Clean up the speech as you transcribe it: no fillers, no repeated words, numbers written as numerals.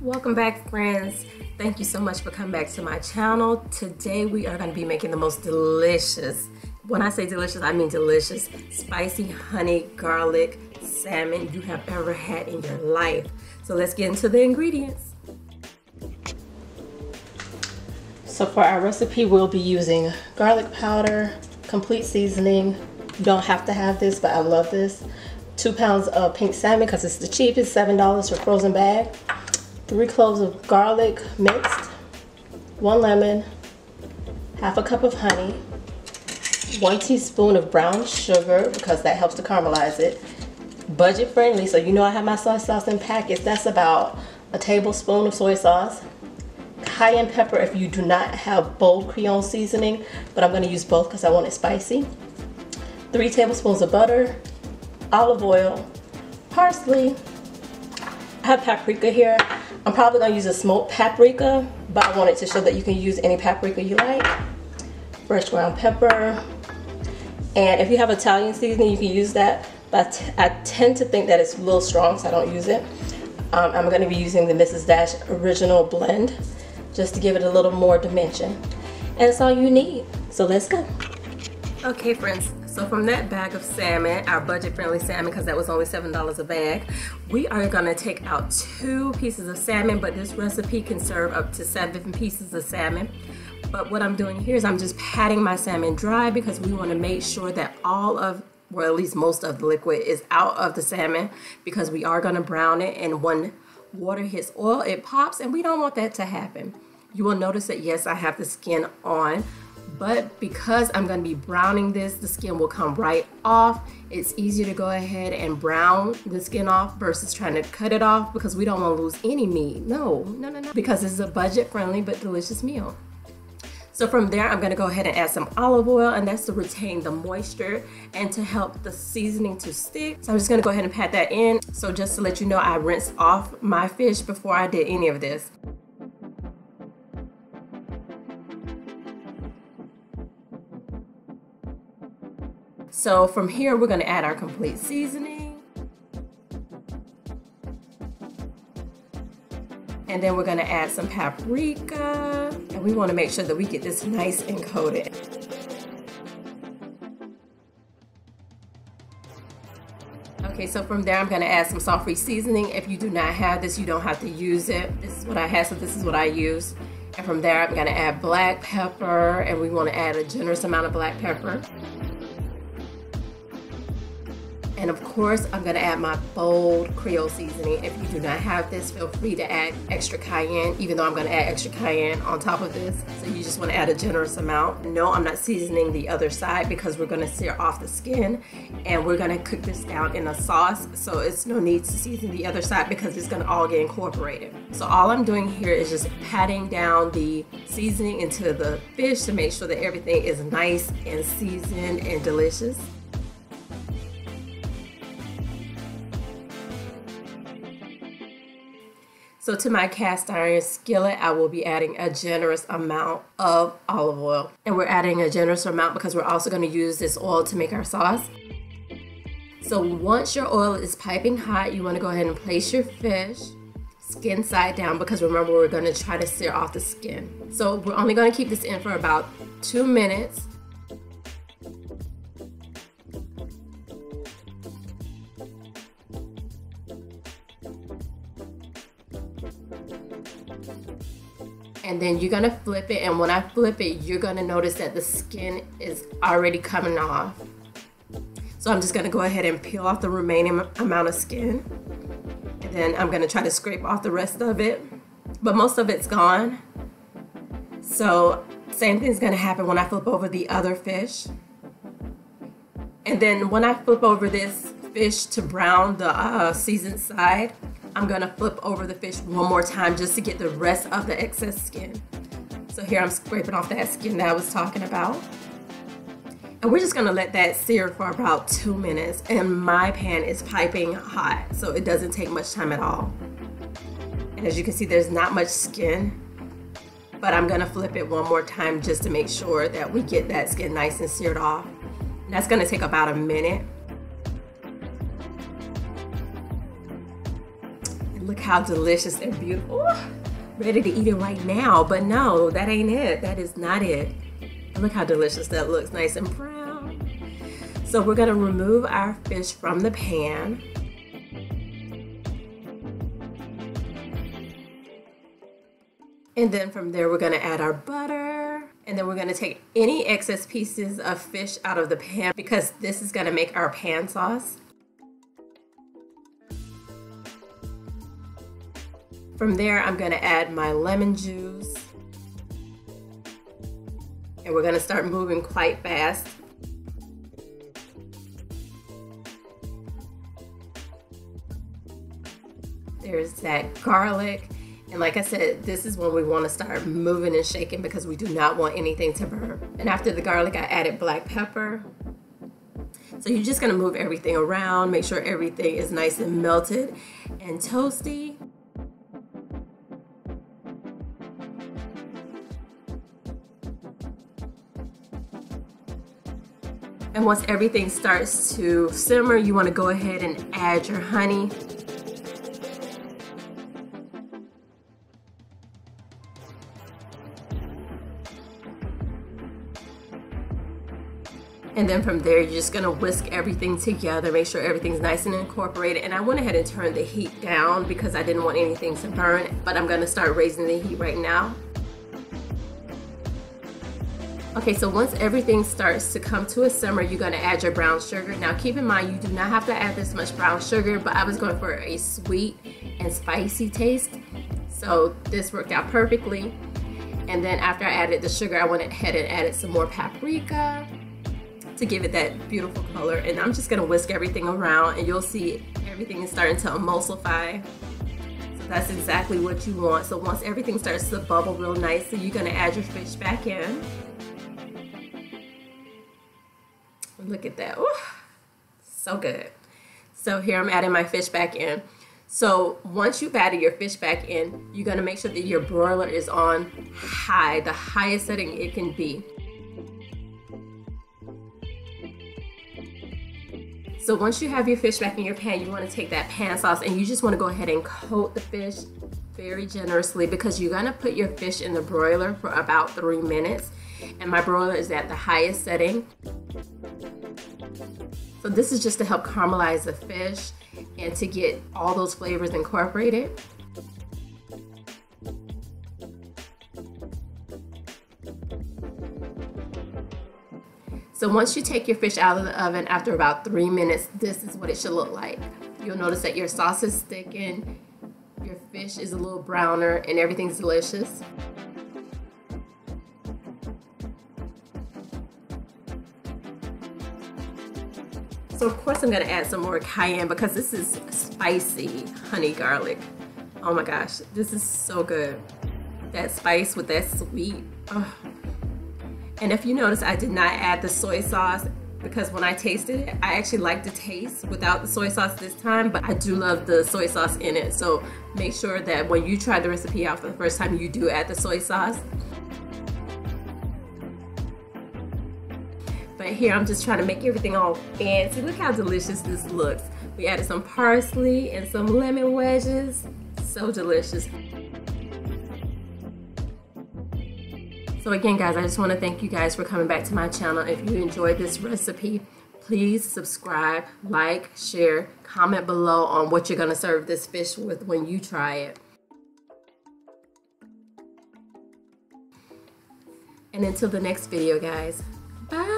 Welcome back, friends. Thank you so much for coming back to my channel. Today we are going to be making the most delicious, when I say delicious, I mean delicious, spicy honey garlic salmon you have ever had in your life. So let's get into the ingredients. So for our recipe, we'll be using garlic powder, complete seasoning. You don't have to have this, but I love this. 2 pounds of pink salmon because it's the cheapest, $7 for frozen bag. 3 cloves of garlic minced, 1 lemon, half a cup of honey, 1 teaspoon of brown sugar because that helps to caramelize it. Budget friendly, so you know I have my soy sauce in packets. That's about a tablespoon of soy sauce. Cayenne pepper if you do not have bold Creole seasoning, but I'm going to use both because I want it spicy. 3 tablespoons of butter, olive oil, parsley. I have paprika here. I'm probably going to use a smoked paprika, but I wanted to show that you can use any paprika you like. Fresh ground pepper. And if you have Italian seasoning, you can use that, but I tend to think that it's a little strong, so I don't use it. I'm going to be using the Mrs. Dash Original Blend just to give it a little more dimension. And that's all you need. So let's go. Okay, friends. So from that bag of salmon, our budget-friendly salmon, because that was only $7 a bag, we are gonna take out 2 pieces of salmon, but this recipe can serve up to 7 pieces of salmon. But what I'm doing here is I'm just patting my salmon dry because we wanna make sure that all of, or at least most of the liquid is out of the salmon, because we are gonna brown it, and when water hits oil, it pops, and we don't want that to happen. You will notice that yes, I have the skin on, but because I'm going to be browning this, the skin will come right off. It's easier to go ahead and brown the skin off versus trying to cut it off because we don't want to lose any meat. No, because this is a budget-friendly but delicious meal. So from there, I'm going to go ahead and add some olive oil, and that's to retain the moisture and to help the seasoning to stick. So I'm just going to go ahead and pat that in. So just to let you know, I rinsed off my fish before I did any of this. So from here, we're going to add our complete seasoning. And then we're going to add some paprika. And we want to make sure that we get this nice and coated. Okay, so from there, I'm going to add some salt-free seasoning. If you do not have this, you don't have to use it. This is what I have, so this is what I use. And from there, I'm going to add black pepper. And we want to add a generous amount of black pepper. And of course, I'm gonna add my bold Creole seasoning. If you do not have this, feel free to add extra cayenne, even though I'm gonna add extra cayenne on top of this. So you just wanna add a generous amount. No, I'm not seasoning the other side because we're gonna sear off the skin and we're gonna cook this down in a sauce. So it's no need to season the other side because it's gonna all get incorporated. So all I'm doing here is just patting down the seasoning into the fish to make sure that everything is nice and seasoned and delicious. So to my cast iron skillet, I will be adding a generous amount of olive oil. And we're adding a generous amount because we're also going to use this oil to make our sauce. So once your oil is piping hot, you want to go ahead and place your fish skin side down because remember, we're going to try to sear off the skin. So we're only going to keep this in for about 2 minutes. And then you're gonna flip it, and when I flip it, you're gonna notice that the skin is already coming off. So I'm just gonna go ahead and peel off the remaining amount of skin. And then I'm gonna try to scrape off the rest of it, but most of it's gone. So same thing's gonna happen when I flip over the other fish. And then when I flip over this fish to brown the seasoned side, I'm gonna flip over the fish one more time just to get the rest of the excess skin. So here I'm scraping off that skin that I was talking about. And we're just gonna let that sear for about 2 minutes. And my pan is piping hot, so it doesn't take much time at all. And as you can see, there's not much skin, but I'm gonna flip it one more time just to make sure that we get that skin nice and seared off. And that's gonna take about a minute. how delicious and beautiful. Ooh, ready to eat it right now, but no, that ain't it. That is not it. Look how delicious that looks, nice and brown. So we're gonna remove our fish from the pan. And then from there, we're gonna add our butter. And then we're gonna take any excess pieces of fish out of the pan because this is gonna make our pan sauce. From there, I'm gonna add my lemon juice. And we're gonna start moving quite fast. There's that garlic. And like I said, this is when we want to start moving and shaking because we do not want anything to burn. And after the garlic, I added black pepper. So you're just gonna move everything around, make sure everything is nice and melted and toasty. And once everything starts to simmer, you want to go ahead and add your honey. And then from there, you're just gonna whisk everything together, make sure everything's nice and incorporated. And I went ahead and turned the heat down because I didn't want anything to burn, but I'm gonna start raising the heat right now. Okay, so once everything starts to come to a simmer, you're gonna add your brown sugar. Now keep in mind, you do not have to add this much brown sugar, but I was going for a sweet and spicy taste. So this worked out perfectly. And then after I added the sugar, I went ahead and added some more paprika to give it that beautiful color. And I'm just gonna whisk everything around and you'll see everything is starting to emulsify. So that's exactly what you want. So once everything starts to bubble real nicely, you're gonna add your fish back in. Look at that, ooh, so good. So here I'm adding my fish back in. So once you've added your fish back in, you're gonna make sure that your broiler is on high, the highest setting it can be. So once you have your fish back in your pan, you wanna take that pan sauce and you just wanna go ahead and coat the fish very generously because you're gonna put your fish in the broiler for about 3 minutes. And my broiler is at the highest setting. So this is just to help caramelize the fish and to get all those flavors incorporated. So once you take your fish out of the oven after about 3 minutes, this is what it should look like. You'll notice that your sauce is thickened, your fish is a little browner, and everything's delicious. So of course I'm gonna add some more cayenne because this is spicy honey garlic. Oh my gosh, this is so good. That spice with that sweet. Oh. And if you notice, I did not add the soy sauce because when I tasted it, I actually liked the taste without the soy sauce this time, but I do love the soy sauce in it. So make sure that when you try the recipe out for the first time, you do add the soy sauce. But here I'm just trying to make everything all fancy. Look how delicious this looks. We added some parsley and some lemon wedges. So delicious. So again, guys, I just want to thank you guys for coming back to my channel. If you enjoyed this recipe, please subscribe, like, share, comment below on what you're going to serve this fish with when you try it. And until the next video, guys, bye.